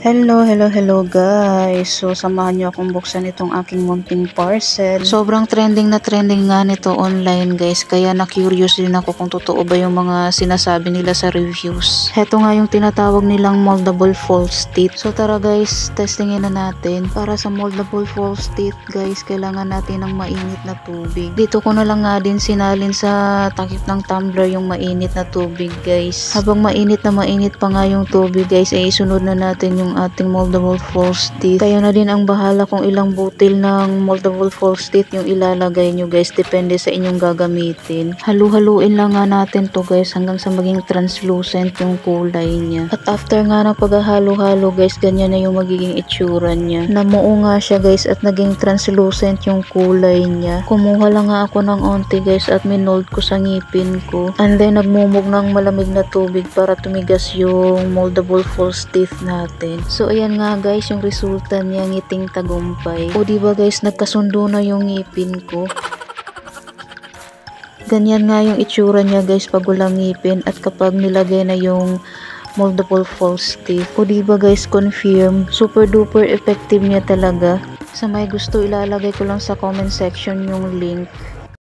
Hello guys. So, samahan niyo akong buksan itong aking munting parcel. Sobrang trending na trending nga nito online guys. Kaya na-curious din ako kung totoo ba yung mga sinasabi nila sa reviews. Heto nga yung tinatawag nilang moldable false teeth. So, tara guys, testingin na natin. Para sa moldable false teeth guys, kailangan natin ng mainit na tubig. Dito ko na lang nga din sinalin sa takip ng tumbler yung mainit na tubig guys. Habang mainit pa nga yung tubig guys, ay isunod na natin yung ating moldable false teeth. Kayo na din ang bahala kung ilang butil ng moldable false teeth yung ilalagay nyo guys. Depende sa inyong gagamitin. Halu-haluin lang nga natin to guys hanggang sa maging translucent yung kulay niya. At after nga ng paghahalo-halo guys, ganyan na yung magiging itsura niya. Namuo nga siya guys at naging translucent yung kulay niya. Kumuha lang nga ako ng onti guys at minold ko sa ngipin ko. And then nagmumog ng malamig na tubig para tumigas yung moldable false teeth natin. So ayan nga guys yung resulta niya, ngiting tagumpay. O diba guys, nagkasundo na yung ngipin ko. Ganyan nga yung itsura niya guys pag walang ngipin at kapag nilagay na yung moldable false teeth. O diba guys, confirm, super duper effective niya talaga. Sa may gusto, ilalagay ko lang sa comment section yung link.